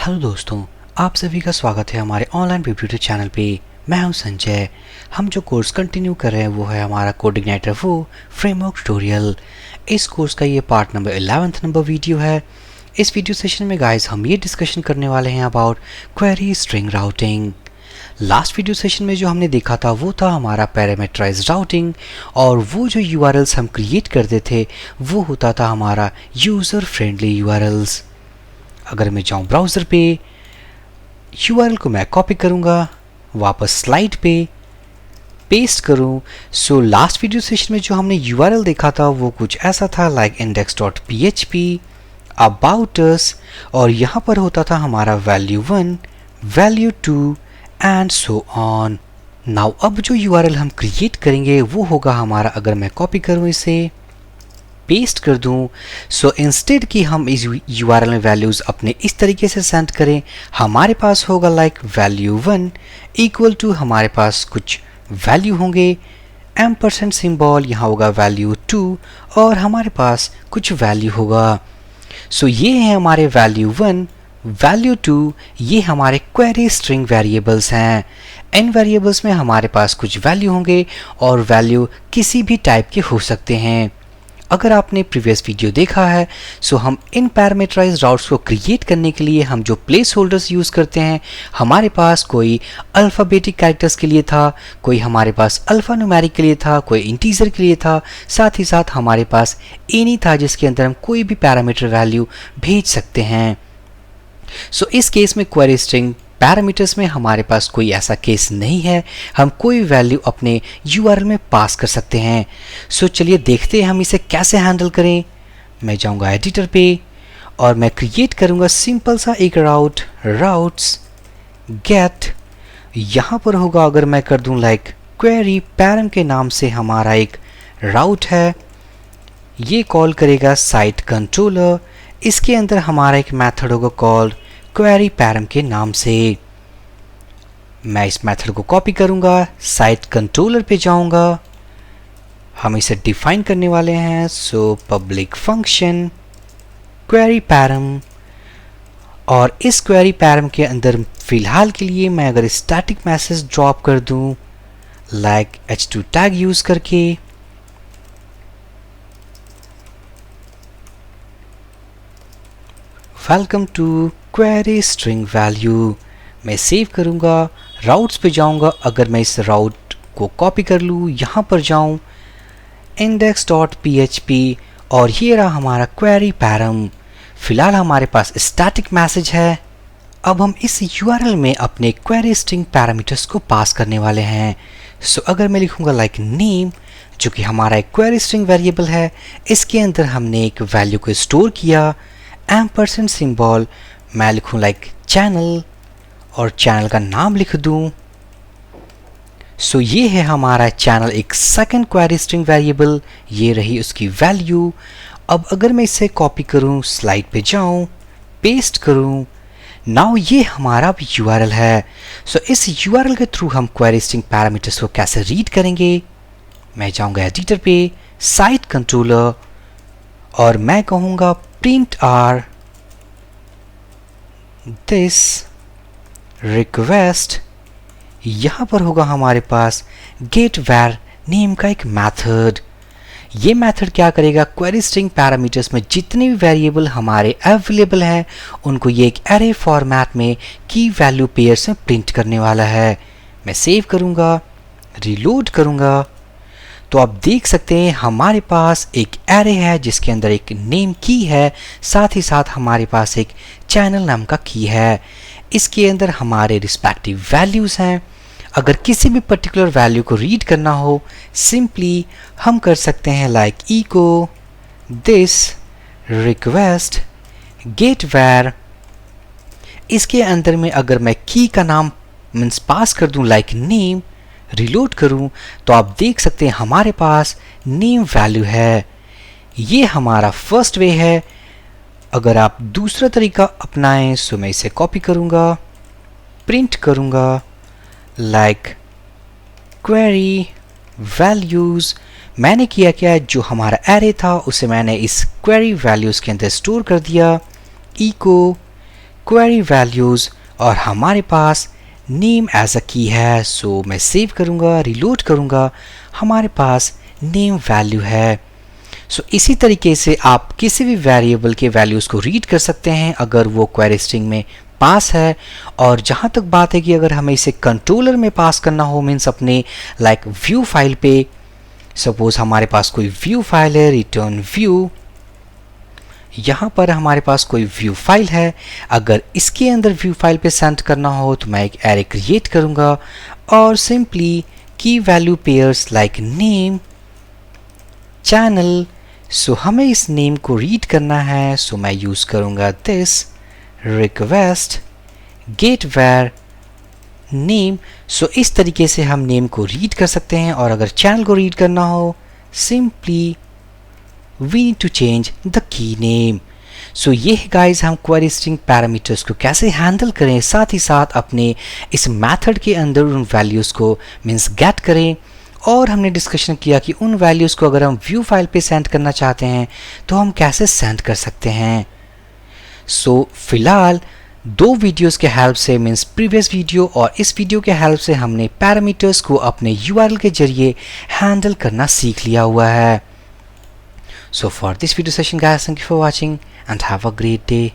Hello दोस्तों, आप सभी का स्वागत है हमारे ऑनलाइन ट्यूटर चैनल पे। मैं हूं संजय। हम जो कोर्स कंटिन्यू कर रहे हैं वो है हमारा कोडिग्नाइटर फ्रेमवर्क ट्यूटोरियल। इस कोर्स का ये पार्ट नंबर 11 नंबर वीडियो है। इस वीडियो सेशन में गाइस हम ये डिस्कशन करने वाले हैं about query string routing. Last video session में जो हमने देखा था वो था हमारा पैरामीटराइज्ड राउटिंग, और वो जो यूआरएल्स हम क्रिएट करते थे वो होता था हमारा यूज़र फ्रेंडली यूआरएल्स। अगर मैं जाऊं ब्राउज़र पे, यूआरएल को मैं कॉपी करूंगा, वापस स्लाइड पे पेस्ट करूं। सो लास्ट वीडियो सेशन में जो हमने यूआरएल देखा था वो कुछ ऐसा था लाइक index.php, about us, और यहाँ पर होता था हमारा value1, value2 and so on. Now अब जो यूआरएल हम क्रिएट करेंगे वो होगा हमारा, अगर मैं कॉपी करूं इसे पेस्ट कर दूं, सो इंस्टेड कि हम इस यूआरएल में वैल्यूज़ अपने इस तरीके से सेंड करें, हमारे पास होगा लाइक value1 इक्वल टू हमारे पास कुछ वैल्यू होंगे, एम्परसेंड सिंबल, यहाँ होगा value2 और हमारे पास कुछ वैल्यू होगा। सो ये है हमारे value1, value2, ये हमारे क्वेरी स्ट्रिंग वेरिएबल्स हैं। इन वेरिएबल्स में हमारे पास कुछ वैल्यू होंगे और वैल्यू किसी भी टाइप के हो सकते हैं। अगर आपने प्रीवियस वीडियो देखा है सो हम इन पैरामीटराइज्ड राउट्स को क्रिएट करने के लिए हम जो प्लेस होल्डर्स यूज़ करते हैं, हमारे पास कोई अल्फ़ाबेटिक कैरेक्टर्स के लिए था, कोई हमारे पास अल्फ़ा न्यूमेरिक के लिए था, कोई इंटीजर के लिए था, साथ ही साथ हमारे पास एनी था जिसके अंदर हम कोई भी पैरामीटर वैल्यू भेज सकते हैं। सो इस केस में क्वेरी स्ट्रिंग पैरामीटर्स में हमारे पास कोई ऐसा केस नहीं है, हम कोई वैल्यू अपने यूआरएल में पास कर सकते हैं। सो चलिए देखते हैं हम इसे कैसे हैंडल करें। मैं जाऊंगा एडिटर पे और मैं क्रिएट करूंगा सिंपल सा एक राउट्स गेट। यहाँ पर होगा, अगर मैं कर दूं लाइक क्वेरी पैरम के नाम से हमारा एक राउट है, ये कॉल करेगा साइट कंट्रोलर। इसके अंदर हमारा एक मेथड होगा कॉल्ड क्वेरी पैरम के नाम से। मैं इस मेथड को कॉपी करूंगा, साइट कंट्रोलर पे जाऊंगा, हम इसे डिफाइन करने वाले हैं। So public function query param, और इस क्वेरी पैरम के अंदर फिलहाल के लिए मैं अगर स्टैटिक मैसेज ड्रॉप कर दूं लाइक h2 टैग यूज करके, welcome to query string value, मैं सेव करूंगा, राउट्स पे जाऊंगा। अगर मैं इस राउट को कॉपी कर लूँ, यहाँ पर जाऊँ index.php, और ये रहा हमारा क्वेरी पैरम। फिलहाल हमारे पास स्टैटिक मैसेज है। अब हम इस यूआरएल में अपने क्वेरी स्ट्रिंग पैरामीटर्स को पास करने वाले हैं। सो अगर मैं लिखूंगा लाइक नेम, जो कि हमारा एक क्वेरी स्ट्रिंग वेरिएबल है, इसके अंदर हमने एक वैल्यू को स्टोर किया, एम्परसेंड सिंबल, मैं लिखूं लाइक चैनल और चैनल का नाम लिख दूं। सो ये है हमारा चैनल, एक सेकंड क्वेरी स्ट्रिंग वेरिएबल, ये रही उसकी वैल्यू। अब अगर मैं इसे कॉपी करूं, स्लाइड पे जाऊं, पेस्ट करूं, नाउ ये हमारा यूआरएल है। सो इस यूआरएल के थ्रू हम क्वेरी स्ट्रिंग पैरामीटर्स को कैसे रीड करेंगे, मैं जाऊंगा एडिटर पे, साइट कंट्रोलर, और मैं कहूंगा प्रिंट आर दिस रिक्वेस्ट। यहाँ पर होगा हमारे पास गेट वेर नेम का एक मेथड। ये मेथड क्या करेगा, क्वेरी स्ट्रिंग पैरामीटर्स में जितने भी वेरिएबल हमारे अवेलेबल हैं उनको ये एक एरे फॉर्मेट में की वैल्यू पेयर्स में प्रिंट करने वाला है। मैं सेव करूँगा, रीलोड करूँगा, तो आप देख सकते हैं हमारे पास एक एरे है जिसके अंदर एक नेम की है, साथ ही साथ हमारे पास एक चैनल नाम का की है। इसके अंदर हमारे रिस्पेक्टिव वैल्यूज़ हैं। अगर किसी भी पर्टिकुलर वैल्यू को रीड करना हो, सिंपली हम कर सकते हैं like echo this request get where. इसके अंदर में अगर मैं की का नाम मीन्स पास कर दूं लाइक नेम, रिलोड करूं, तो आप देख सकते हैं हमारे पास नेम वैल्यू है। ये हमारा फर्स्ट वे है। अगर आप दूसरा तरीका अपनाएं सो मैं इसे कॉपी करूंगा, प्रिंट करूंगा लाइक क्वेरी वैल्यूज़। मैंने किया क्या, जो हमारा एरे था उसे मैंने इस क्वेरी वैल्यूज़ के अंदर स्टोर कर दिया। इको क्वेरी वैल्यूज़ और हमारे पास नेम एज अ की है। सो मैं सेव करूँगा, रिलोड करूँगा, हमारे पास नेम वैल्यू है। सो इसी तरीके से आप किसी भी वेरिएबल के वैल्यूज़ को रीड कर सकते हैं अगर वो क्वेरी स्ट्रिंग में पास है। और जहाँ तक बात है कि अगर हमें इसे कंट्रोलर में पास करना हो, मीन्स अपने लाइक व्यू फाइल पे, सपोज हमारे पास कोई व्यू फाइल है, रिटर्न व्यू, यहाँ पर हमारे पास कोई व्यू फाइल है, अगर इसके अंदर व्यू फाइल पे सेंड करना हो तो मैं एक एरे क्रिएट करूँगा और सिंपली की value pairs like name, channel. So हमें इस नेम को रीड करना है, सो मैं यूज़ करूँगा this request get where name. So इस तरीके से हम नेम को रीड कर सकते हैं। और अगर चैनल को रीड करना हो, simply we need to change the key name. सो ये गाइज हम क्वेरी स्ट्रिंग पैरामीटर्स को कैसे हैंडल करें, साथ ही साथ अपने इस मेथड के अंदर उन वैल्यूज़ को मीन्स गेट करें। और हमने डिस्कशन किया कि उन वैल्यूज़ को अगर हम व्यू फाइल पे सेंड करना चाहते हैं तो हम कैसे सेंड कर सकते हैं। सो फिलहाल दो वीडियोस के हेल्प से, मीन्स प्रीवियस वीडियो और इस वीडियो के हेल्प से, हमने पैरामीटर्स को अपने यूआरएल के जरिए हैंडल करना सीख लिया हुआ है। So for this video session guys, thank you for watching and have a great day.